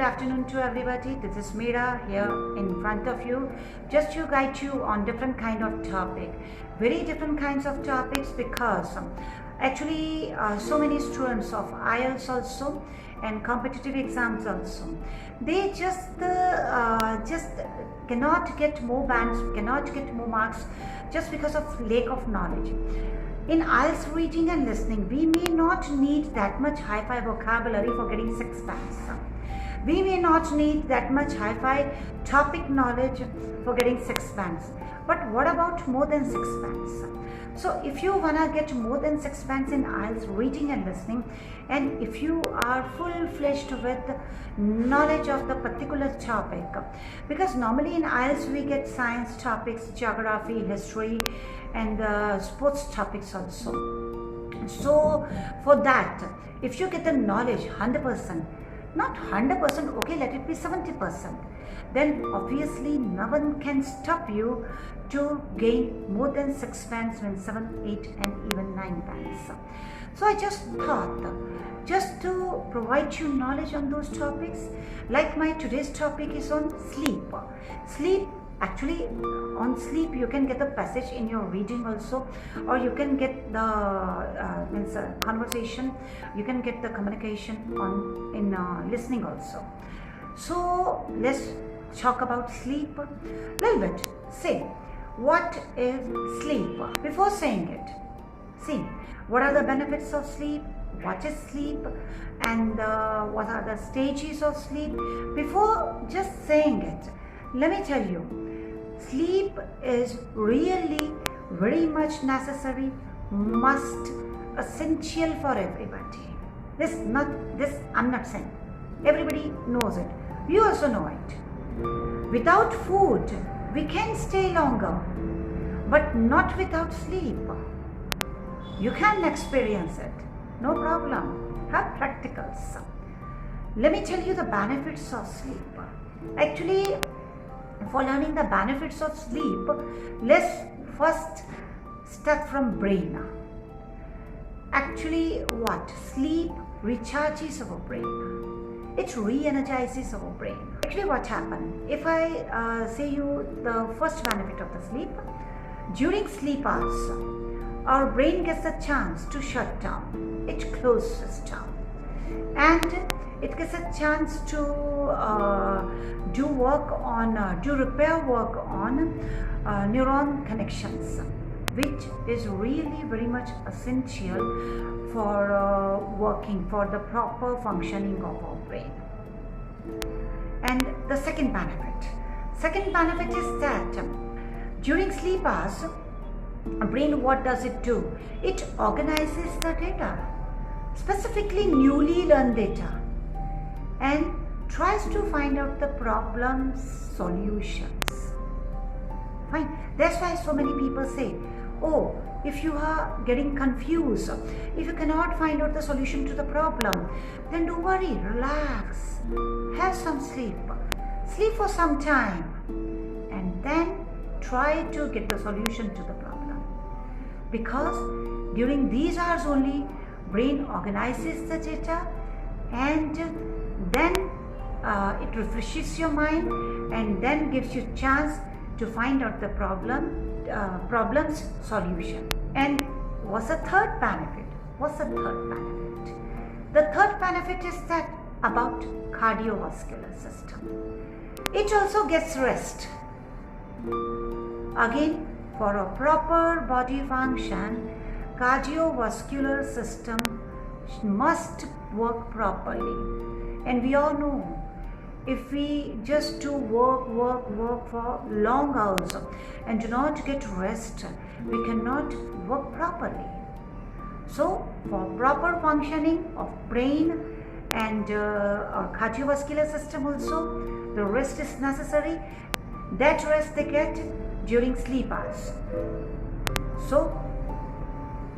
afternoon to everybody. This is Meera here in front of you, just to guide you on different kind of topic, very different kinds of topics, because actually so many students of IELTS also and competitive exams also, they just cannot get more bands, cannot get more marks just because of lack of knowledge. In IELTS reading and listening, we may not need that much hi-fi vocabulary for getting 6 bands. We may not need that much hi-fi topic knowledge for getting 6 bands. But what about more than 6 bands? So if you wanna get more than 6 bands in IELTS reading and listening, and if you are full-fledged with knowledge of the particular topic, because normally in IELTS we get science topics, geography, history, and sports topics also. So for that, if you get the knowledge 100%, not 100%, okay, let it be 70%, then obviously no one can stop you to gain more than 6 bands, when 7, 8 and even 9 bands. So I just thought, just to provide you knowledge on those topics, like my today's topic is on sleep. Actually, on sleep you can get the passage in your reading also, or you can get the conversation, you can get the communication in listening also. So let's talk about sleep a little bit. Say, what is sleep? Before saying it, see, what are the benefits of sleep? What is sleep? And what are the stages of sleep? Before just saying it, let me tell you, sleep is really very much necessary, must, essential for everybody. I'm not saying. Everybody knows it. You also know it. Without food, we can stay longer, but not without sleep. You can experience it, no problem. Have practicals. Let me tell you the benefits of sleep. Actually, for learning the benefits of sleep, let's first start from brain. Actually, what? Sleep recharges our brain. It re-energizes our brain. Actually, what happens? If I say you the first benefit of the sleep, during sleep hours, our brain gets a chance to shut down. It closes down. And it gets a chance to do repair work on neuron connections, which is really very much essential for the proper functioning of our brain. And the second benefit is that during sleep hours, brain, what does it do? It organizes the data, specifically newly learned data, and tries to find out the problem solutions. Fine. That's why so many people say, oh, if you are getting confused, if you cannot find out the solution to the problem, then don't worry, relax, have some sleep for some time, and then try to get the solution to the problem. Because during these hours only, brain organizes the data, and then it refreshes your mind, and then gives you chance to find out the problem's solution. And what's the third benefit? The third benefit is that about cardiovascular system. It also gets rest. Again, for a proper body function, cardiovascular system must work properly. And we all know, if we just do work for long hours and do not get rest, we cannot work properly. So for proper functioning of brain and our cardiovascular system also, the rest is necessary. That rest they get during sleep hours. So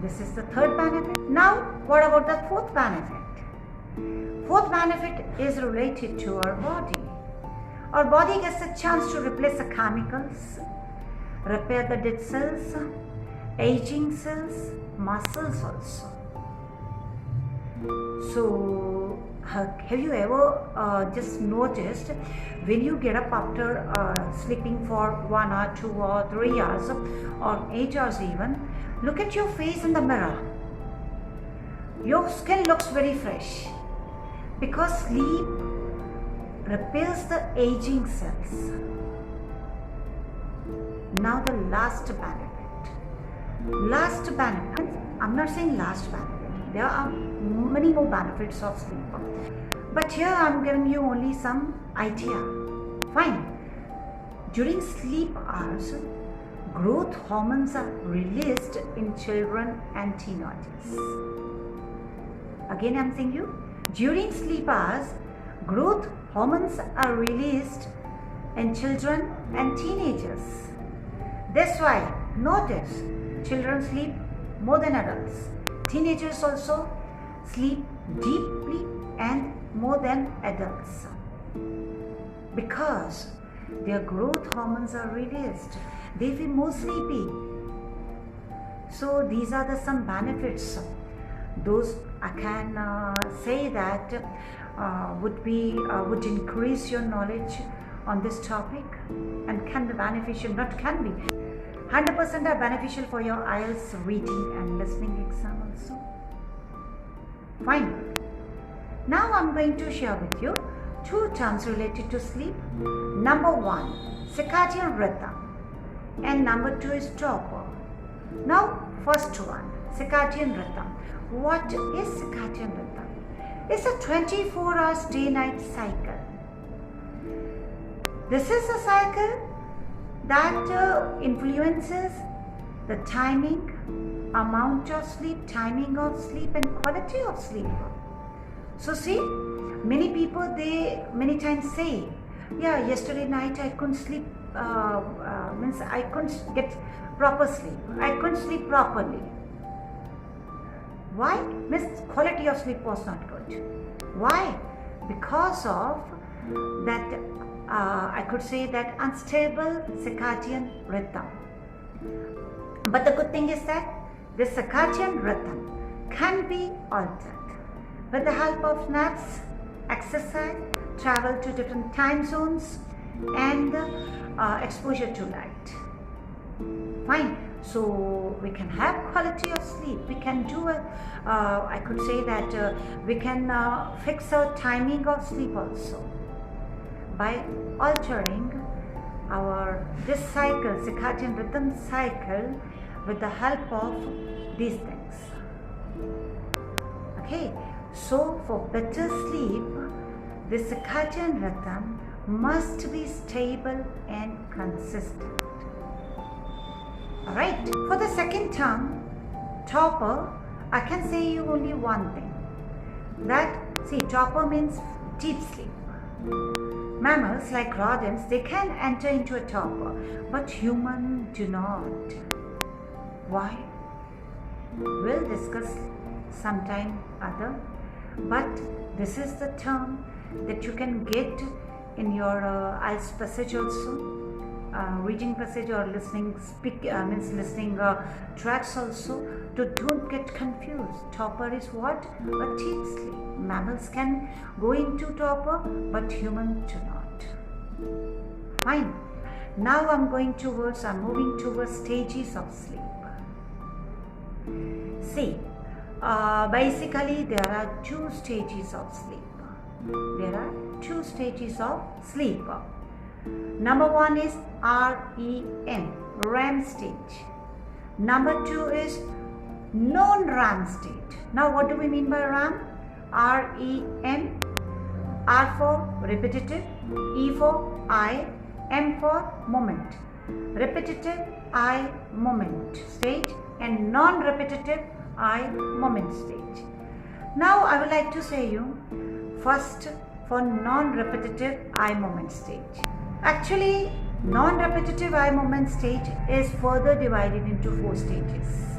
this is the third benefit. Now what about the fourth benefit? Fourth benefit is related to our body. Our body gets a chance to replace the chemicals, repair the dead cells, aging cells, muscles also. So Have you ever just noticed when you get up after sleeping for 1 hour, 2 or 3 hours or 8 hours even, look at your face in the mirror. Your skin looks very fresh because sleep repairs the aging cells. Now the last benefit. I'm not saying last benefit. There are many more benefits of sleep. But here I'm giving you only some idea. Fine. During sleep hours, growth hormones are released in children and teenagers. Again I'm saying you, during sleep hours, growth hormones are released in children and teenagers. That's why, notice, children sleep more than adults. Teenagers also sleep deeply and more than adults because their growth hormones are released. They feel more sleepy. So these are some benefits. Those I can say that would increase your knowledge on this topic and can be beneficial, not can be. 100% are beneficial for your IELTS reading and listening exam also. Fine. Now I'm going to share with you 2 terms related to sleep. Number 1, circadian rhythm, and number 2 is torpor. Now first one, circadian rhythm. What is circadian rhythm? It's a 24 hours day-night cycle. This is a cycle that influences the timing, amount of sleep, timing of sleep and quality of sleep. So see, many people, they many times say, yeah, yesterday night I couldn't sleep, means I couldn't get proper sleep. I couldn't sleep properly. Why? Means quality of sleep was not good. Why? Because of that I could say that unstable circadian rhythm. But the good thing is that this circadian rhythm can be altered with the help of naps, exercise, travel to different time zones and exposure to light. Fine. So we can have quality of sleep. We can do I could say that we can fix our timing of sleep also by altering this cycle, circadian rhythm cycle, with the help of these things. Okay, so for better sleep, the circadian rhythm must be stable and consistent. Alright, for the second term, torpor, I can say you only one thing. That, see, torpor means deep sleep. Mammals like rodents, they can enter into a torpor, but humans do not. Why? We'll discuss sometime other, but this is the term that you can get in your IELTS passage also, reading passage or listening listening tracks also. Don't get confused. Torpor is what? A deep sleep. Mammals can go into torpor, but humans do not. Fine. Now I'm moving towards stages of sleep. See, basically there are 2 stages of sleep. Number 1 is REM, REM stage. Number 2 is non-REM state. Now what do we mean by REM? REM, R for repetitive, E for I, M for moment. Repetitive eye moment stage and non-repetitive eye moment stage. Now I would like to say you first for non-repetitive eye moment stage. Actually, non-repetitive eye moment stage is further divided into 4 stages.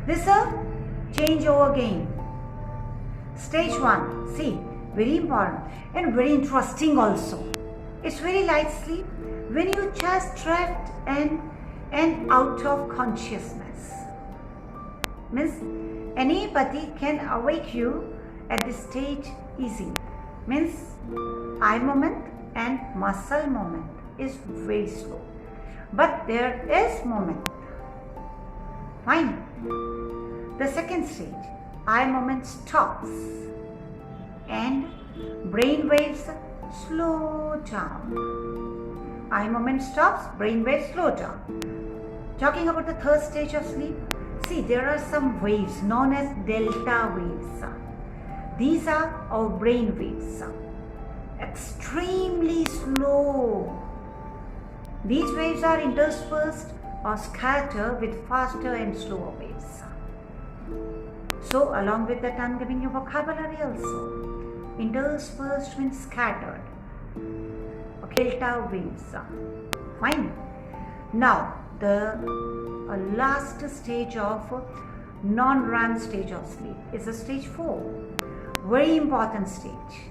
This is a changeover game. Stage 1, see, very important and very interesting also. It's very light sleep when you just drift and out of consciousness. Means anybody can awake you at this stage easy. Means eye movement and muscle movement is very slow. But there is movement. Fine. The second stage, eye movement stops and brain waves slow down. Eye movement stops, brain waves slow down. Talking about the third stage of sleep, see, there are some waves known as delta waves. These are our brain waves, extremely slow. These waves are interspersed or scattered with faster and slower waves. So along with that, I am giving you vocabulary also. Interspersed means scattered. Okay, delta waves. Fine. Now the last stage of non-REM stage of sleep is a stage 4. Very important stage.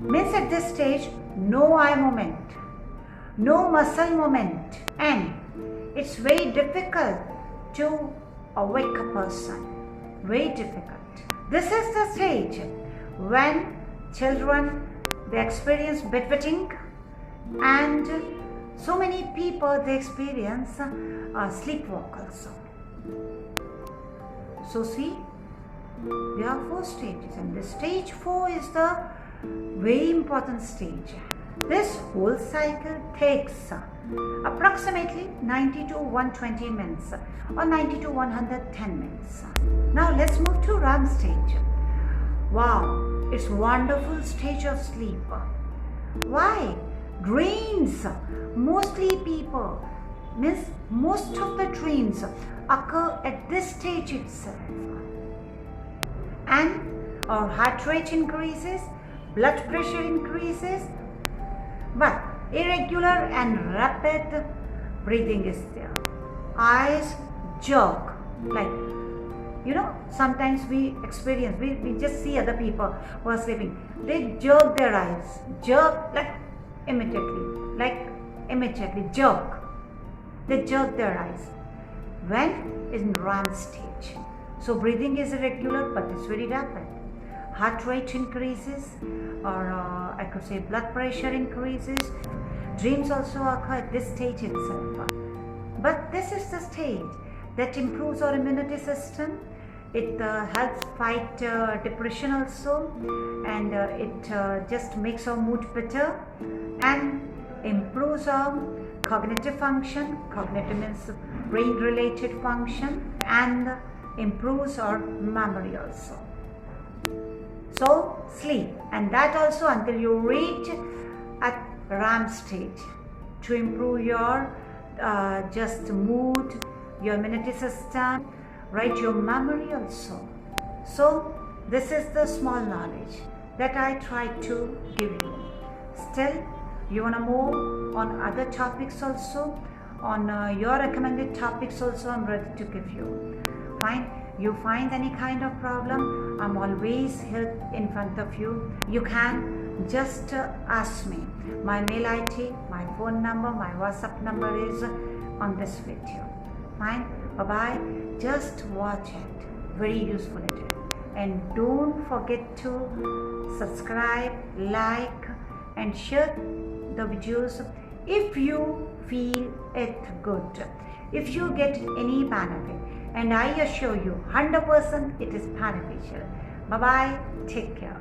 Means at this stage, no eye movement, no muscle movement, and it's very difficult to awake a person. Very difficult. This is the stage when children, they experience bedwetting, and so many people, they experience sleepwalk also. So see, there are 4 stages, and the stage 4 is the very important stage. This whole cycle takes approximately 90 to 120 minutes or 90 to 110 minutes. Now let's move to REM stage. Wow, it's wonderful stage of sleep. Why? Dreams. Mostly people, means most of the dreams occur at this stage itself. And our heart rate increases, blood pressure increases, but irregular and rapid breathing is there. Eyes jerk, like, you know, sometimes we experience, we just see other people who are sleeping, they jerk their eyes, jerk like immediately jerk. They jerk their eyes. When? In REM stage. So breathing is irregular, but it's very rapid. Heart rate increases, or I could say blood pressure increases. Dreams also occur at this stage itself. But this is the stage that improves our immunity system. It helps fight depression also, and it just makes our mood better and improves our cognitive function. Cognitive means brain related function, and improves our memory also. So sleep, and that also until you reach at REM stage, to improve your just mood, your immunity system, right, your memory also. So this is the small knowledge that I tried to give you. Still, you want to move on other topics also, on your recommended topics also, I'm ready to give you. Fine. You find any kind of problem, I'm always here in front of you. You can just ask me. My mail ID, my phone number, my WhatsApp number is on this video. Fine. Bye-bye. Just watch it. Very useful it is. And don't forget to subscribe, like, and share the videos if you feel it good. If you get any benefit, and I assure you 100% it is beneficial. Bye bye, take care.